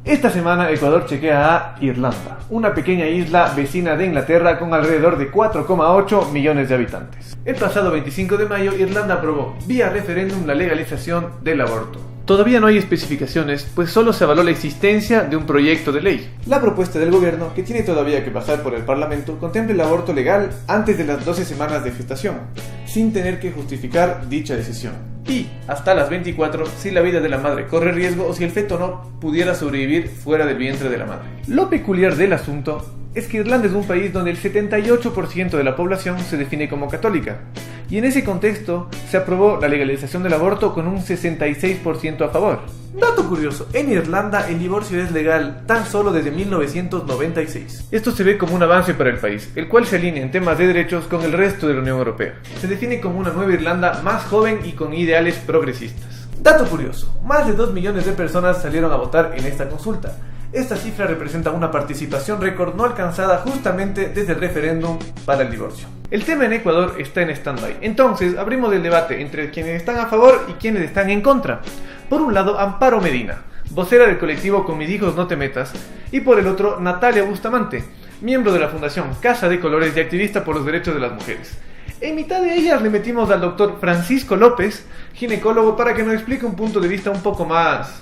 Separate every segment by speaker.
Speaker 1: Esta semana Ecuador chequea a Irlanda, una pequeña isla vecina de Inglaterra con alrededor de 4,8 millones de habitantes. El pasado 25 de mayo, Irlanda aprobó vía referéndum la legalización del aborto. Todavía no hay especificaciones, pues solo se avaló la existencia de un proyecto de ley. La propuesta del gobierno, que tiene todavía que pasar por el Parlamento, contempla el aborto legal antes de las 12 semanas de gestación, sin tener que justificar dicha decisión. Y hasta las 24 si la vida de la madre corre riesgo o si el feto no pudiera sobrevivir fuera del vientre de la madre. Lo peculiar del asunto es que Irlanda es un país donde el 78% de la población se define como católica, y en ese contexto se aprobó la legalización del aborto con un 66% a favor. Dato curioso, en Irlanda el divorcio es legal tan solo desde 1996. Esto se ve como un avance para el país, el cual se alinea en temas de derechos con el resto de la Unión Europea. Se define como una nueva Irlanda más joven y con ideales progresistas. Dato curioso, más de 2 millones de personas salieron a votar en esta consulta. Esta cifra representa una participación récord no alcanzada justamente desde el referéndum para el divorcio. El tema en Ecuador está en stand-by, entonces abrimos el debate entre quienes están a favor y quienes están en contra. Por un lado, Amparo Medina, vocera del colectivo Con mis hijos no te metas, y por el otro, Natalia Bustamante, miembro de la Fundación Casa de Colores y activista por los derechos de las mujeres. En mitad de ellas le metimos al doctor Francisco López, ginecólogo, para que nos explique un punto de vista un poco más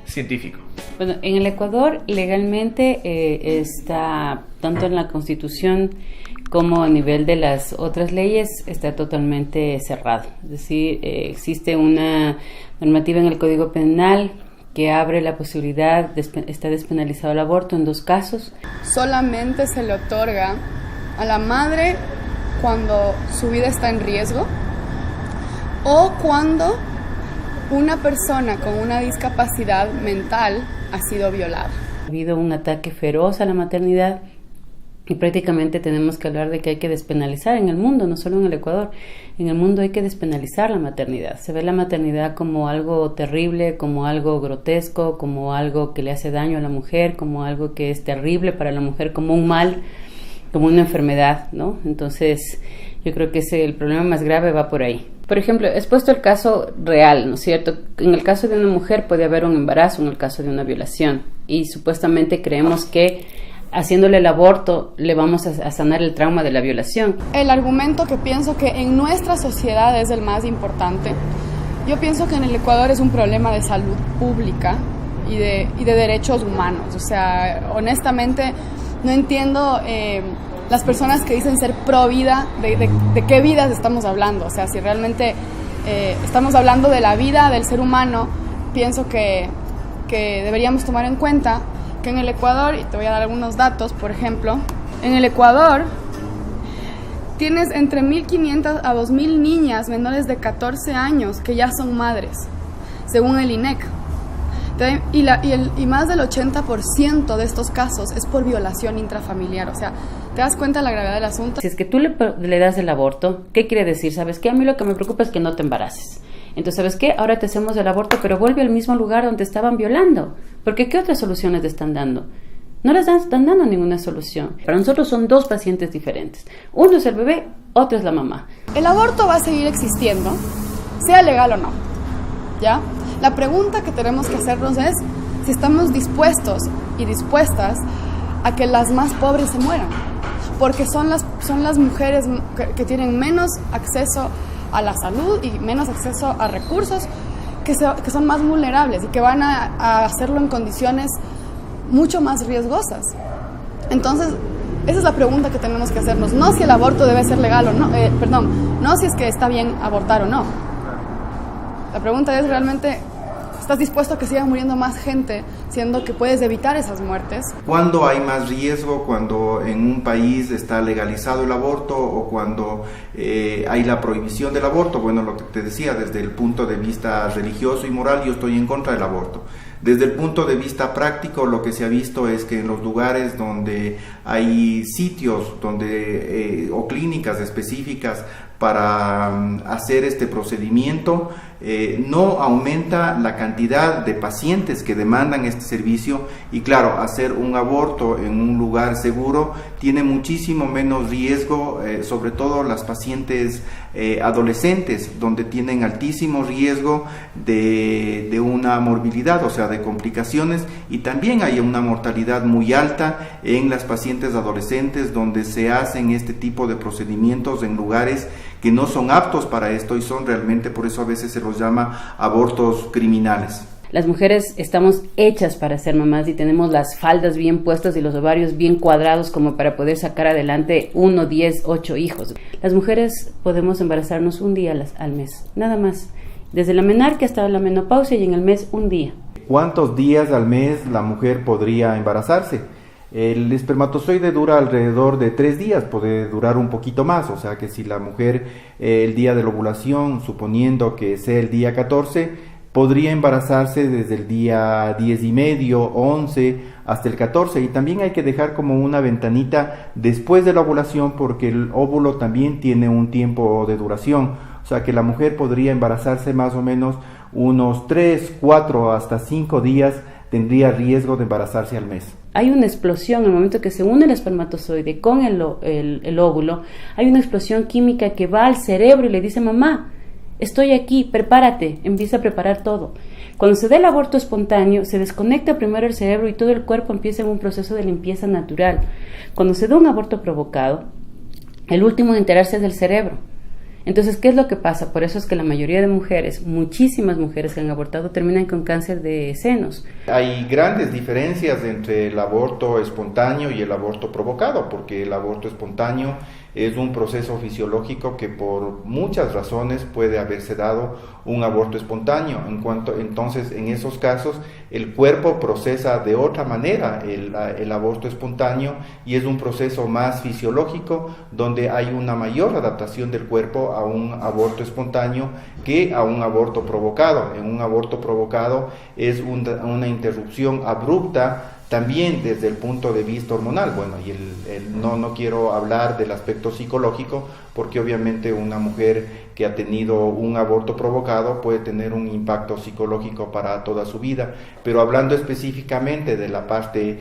Speaker 1: científico.
Speaker 2: Bueno, en el Ecuador legalmente está, tanto en la Constitución como a nivel de las otras leyes, está totalmente cerrado. Es decir, existe una normativa en el Código Penal que abre la posibilidad, está despenalizado el aborto en 2 casos.
Speaker 3: Solamente se le otorga a la madre cuando su vida está en riesgo o cuando una persona con una discapacidad mental ha sido violada.
Speaker 2: Ha habido un ataque feroz a la maternidad y prácticamente tenemos que hablar de que hay que despenalizar en el mundo, no solo en el Ecuador. En el mundo hay que despenalizar la maternidad. Se ve la maternidad como algo terrible, como algo grotesco, como algo que le hace daño a la mujer, como algo que es terrible para la mujer, como un mal, como una enfermedad, ¿no? Entonces, yo creo que el problema más grave va por ahí. Por ejemplo, es puesto el caso real, ¿no es cierto? En el caso de una mujer puede haber un embarazo, en el caso de una violación. Y supuestamente creemos que haciéndole el aborto le vamos a sanar el trauma de la violación.
Speaker 3: El argumento que pienso que en nuestra sociedad es el más importante. Yo pienso que en el Ecuador es un problema de salud pública y de derechos humanos. O sea, honestamente no entiendo las personas que dicen ser pro vida, de qué vidas estamos hablando. O sea, si realmente estamos hablando de la vida del ser humano, pienso que deberíamos tomar en cuenta que en el Ecuador, y te voy a dar algunos datos, por ejemplo, en el Ecuador tienes entre 1.500 a 2.000 niñas menores de 14 años que ya son madres, según el INEC. Y más del 80% de estos casos es por violación intrafamiliar. O sea, ¿te das cuenta de la gravedad del asunto?
Speaker 2: Si es que tú le das el aborto, ¿qué quiere decir? ¿Sabes qué? A mí lo que me preocupa es que no te embaraces. Entonces, ¿sabes qué? Ahora te hacemos el aborto, pero vuelve al mismo lugar donde estaban violando. Porque ¿qué otras soluciones te están dando? No les están dando ninguna solución. Para nosotros son 2 pacientes diferentes. Uno es el bebé, otro es la mamá.
Speaker 3: El aborto va a seguir existiendo, sea legal o no, ¿ya? La pregunta que tenemos que hacernos es si estamos dispuestos y dispuestas a que las más pobres se mueran, porque son las mujeres que tienen menos acceso a la salud y menos acceso a recursos, que son más vulnerables y que van a hacerlo en condiciones mucho más riesgosas. Entonces, esa es la pregunta que tenemos que hacernos, no si el aborto debe ser legal o no, no si es que está bien abortar o no. La pregunta es realmente, ¿estás dispuesto a que siga muriendo más gente, siendo que puedes evitar esas muertes?
Speaker 4: ¿Cuándo hay más riesgo? ¿Cuando en un país está legalizado el aborto o cuando hay la prohibición del aborto? Bueno, lo que te decía, desde el punto de vista religioso y moral, yo estoy en contra del aborto. Desde el punto de vista práctico, lo que se ha visto es que en los lugares donde hay sitios o clínicas específicas para hacer este procedimiento, no aumenta la cantidad de pacientes que demandan este servicio, y claro, hacer un aborto en un lugar seguro tiene muchísimo menos riesgo, sobre todo las pacientes adolescentes, donde tienen altísimo riesgo de una morbilidad, o sea, de complicaciones, y también hay una mortalidad muy alta en las pacientes adolescentes, donde se hacen este tipo de procedimientos en lugares que no son aptos para esto, y son realmente, por eso a veces se los llama abortos criminales.
Speaker 2: Las mujeres estamos hechas para ser mamás y tenemos las faldas bien puestas y los ovarios bien cuadrados como para poder sacar adelante 1, 10, 8 hijos. Las mujeres podemos embarazarnos un día al mes, nada más. Desde la menarquia hasta la menopausia, y en el mes un día.
Speaker 5: ¿Cuántos días al mes la mujer podría embarazarse? El espermatozoide dura alrededor de 3 días, puede durar un poquito más, o sea que si la mujer el día de la ovulación, suponiendo que sea el día 14, podría embarazarse desde el día 10 y medio, 11, hasta el 14, y también hay que dejar como una ventanita después de la ovulación, porque el óvulo también tiene un tiempo de duración, o sea que la mujer podría embarazarse más o menos unos 3, 4, hasta 5 días, tendría riesgo de embarazarse al mes.
Speaker 2: Hay una explosión, en el momento que se une el espermatozoide con el óvulo, hay una explosión química que va al cerebro y le dice: mamá, estoy aquí, prepárate, empieza a preparar todo. Cuando se da el aborto espontáneo, se desconecta primero el cerebro y todo el cuerpo empieza en un proceso de limpieza natural. Cuando se da un aborto provocado, el último en enterarse es del cerebro. Entonces, ¿qué es lo que pasa? Por eso es que la mayoría de mujeres, muchísimas mujeres que han abortado, terminan con cáncer de senos.
Speaker 5: Hay grandes diferencias entre el aborto espontáneo y el aborto provocado, porque el aborto espontáneo es un proceso fisiológico que por muchas razones puede haberse dado un aborto espontáneo. Entonces, en esos casos, el cuerpo procesa de otra manera el aborto espontáneo, y es un proceso más fisiológico, donde hay una mayor adaptación del cuerpo a un aborto espontáneo que a un aborto provocado. En un aborto provocado es una interrupción abrupta, también desde el punto de vista hormonal. Bueno, y no quiero hablar del aspecto psicológico, porque obviamente una mujer que ha tenido un aborto provocado puede tener un impacto psicológico para toda su vida, pero hablando específicamente de la parte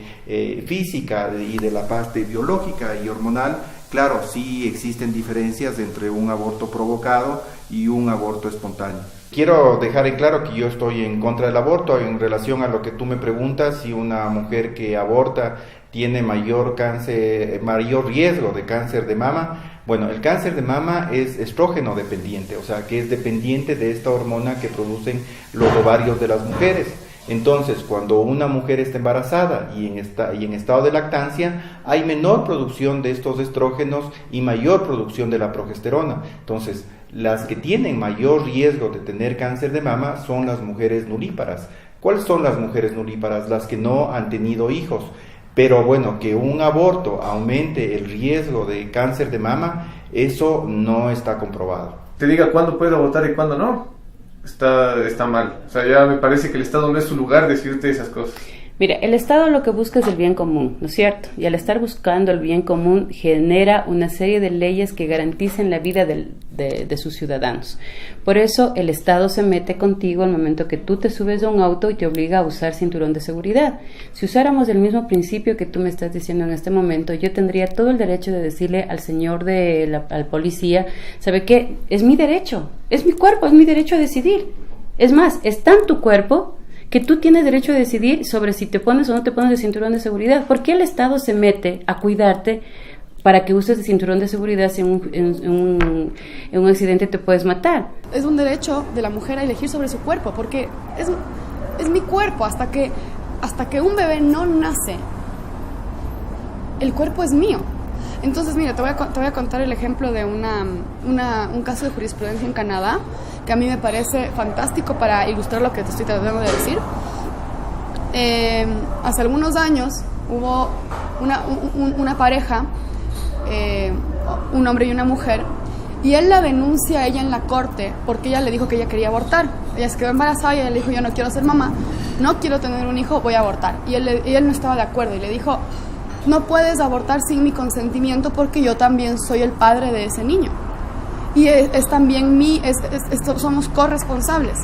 Speaker 5: física y de la parte biológica y hormonal, claro, sí existen diferencias entre un aborto provocado y un aborto espontáneo. Quiero dejar en claro que yo estoy en contra del aborto. En relación a lo que tú me preguntas, si una mujer que aborta tiene mayor riesgo de cáncer de mama. Bueno, el cáncer de mama es estrógeno dependiente, o sea que es dependiente de esta hormona que producen los ovarios de las mujeres. Entonces, cuando una mujer está embarazada y en estado de lactancia, hay menor producción de estos estrógenos y mayor producción de la progesterona. Entonces, las que tienen mayor riesgo de tener cáncer de mama son las mujeres nulíparas. ¿Cuáles son las mujeres nulíparas? Las que no han tenido hijos. Pero bueno, que un aborto aumente el riesgo de cáncer de mama, eso no está comprobado.
Speaker 1: Te diga cuándo puedes abortar y cuándo no. Está mal. O sea, ya me parece que el Estado no es su lugar de decirte esas cosas.
Speaker 2: Mira, el Estado lo que busca es el bien común, ¿no es cierto? Y al estar buscando el bien común, genera una serie de leyes que garanticen la vida de sus ciudadanos. Por eso el Estado se mete contigo al momento que tú te subes a un auto y te obliga a usar cinturón de seguridad. Si usáramos el mismo principio que tú me estás diciendo en este momento, yo tendría todo el derecho de decirle al señor al policía: ¿sabe qué? Es mi derecho, es mi cuerpo, es mi derecho a decidir. Es más, está en tu cuerpo que tú tienes derecho a decidir sobre si te pones o no te pones el cinturón de seguridad. ¿Por qué el Estado se mete a cuidarte para que uses el cinturón de seguridad si en un accidente te puedes matar?
Speaker 3: Es un derecho de la mujer a elegir sobre su cuerpo, porque es mi cuerpo. Hasta que un bebé no nace, el cuerpo es mío. Entonces, mira, te voy a contar el ejemplo de un caso de jurisprudencia en Canadá, que a mí me parece fantástico para ilustrar lo que te estoy tratando de decir. Hace algunos años hubo una pareja, un hombre y una mujer, y él la denuncia a ella en la corte porque ella le dijo que ella quería abortar. Ella se quedó embarazada y ella le dijo: yo no quiero ser mamá, no quiero tener un hijo, voy a abortar. Y él no estaba de acuerdo y le dijo: no puedes abortar sin mi consentimiento porque yo también soy el padre de ese niño. y es también somos corresponsables.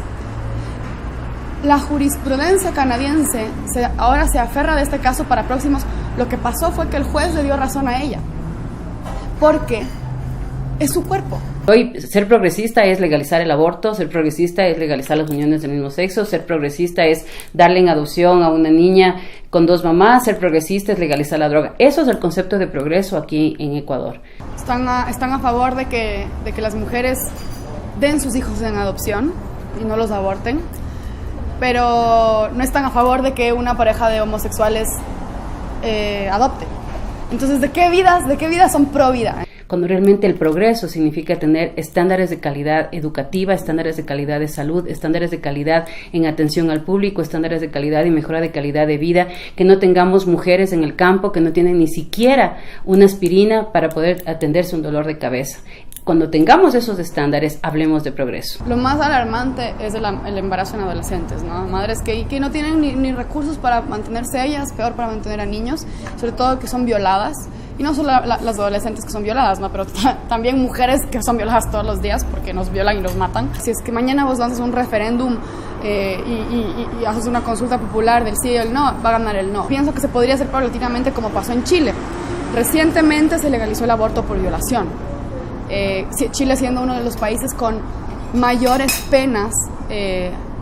Speaker 3: La jurisprudencia canadiense ahora se aferra de este caso para próximos. Lo que pasó fue que el juez le dio razón a ella, porque es su cuerpo.
Speaker 2: Hoy ser progresista es legalizar el aborto, ser progresista es legalizar las uniones del mismo sexo, ser progresista es darle en adopción a una niña con 2 mamás, ser progresista es legalizar la droga. Eso es el concepto de progreso aquí en Ecuador.
Speaker 3: Están a favor de que las mujeres den sus hijos en adopción y no los aborten, pero no están a favor de que una pareja de homosexuales adopte. Entonces, ¿de qué vidas son pro vida?
Speaker 2: Cuando realmente el progreso significa tener estándares de calidad educativa, estándares de calidad de salud, estándares de calidad en atención al público, estándares de calidad y mejora de calidad de vida, que no tengamos mujeres en el campo que no tienen ni siquiera una aspirina para poder atenderse un dolor de cabeza. Cuando tengamos esos estándares, hablemos de progreso.
Speaker 3: Lo más alarmante es el embarazo en adolescentes, ¿no? Madres que no tienen ni recursos para mantenerse ellas, peor para mantener a niños, sobre todo que son violadas. Y no solo las adolescentes que son violadas, ¿no? Pero también mujeres que son violadas todos los días porque nos violan y nos matan. Si es que mañana vos lanzas un referéndum y haces una consulta popular del sí y el no, va a ganar el no. Pienso que se podría hacer paulatinamente como pasó en Chile. Recientemente se legalizó el aborto por violación. Chile siendo uno de los países con mayores penas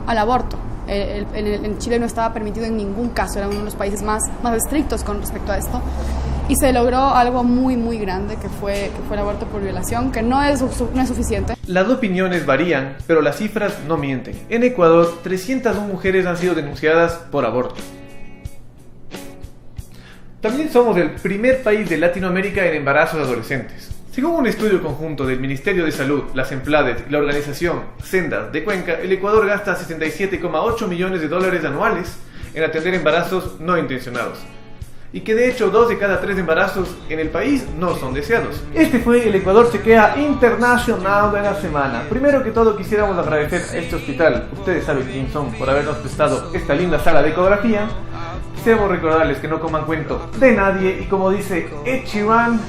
Speaker 3: al aborto. En Chile no estaba permitido en ningún caso, era uno de los países más estrictos con respecto a esto. Y se logró algo muy, muy grande, que fue el aborto por violación, que no es suficiente.
Speaker 1: Las opiniones varían, pero las cifras no mienten. En Ecuador, 301 mujeres han sido denunciadas por aborto. También somos el primer país de Latinoamérica en embarazos adolescentes. Según un estudio conjunto del Ministerio de Salud, las Emplades y la organización Sendas de Cuenca, el Ecuador gasta $67,8 millones anuales en atender embarazos no intencionados. Y que de hecho 2 de cada 3 embarazos en el país no son deseados. Este fue el Ecuador Chequea Internacional de la semana. Primero que todo quisiéramos agradecer a este hospital, ustedes saben quién son, por habernos prestado esta linda sala de ecografía. Quisiéramos recordarles que no coman cuento de nadie y como dice Ed Sheeran,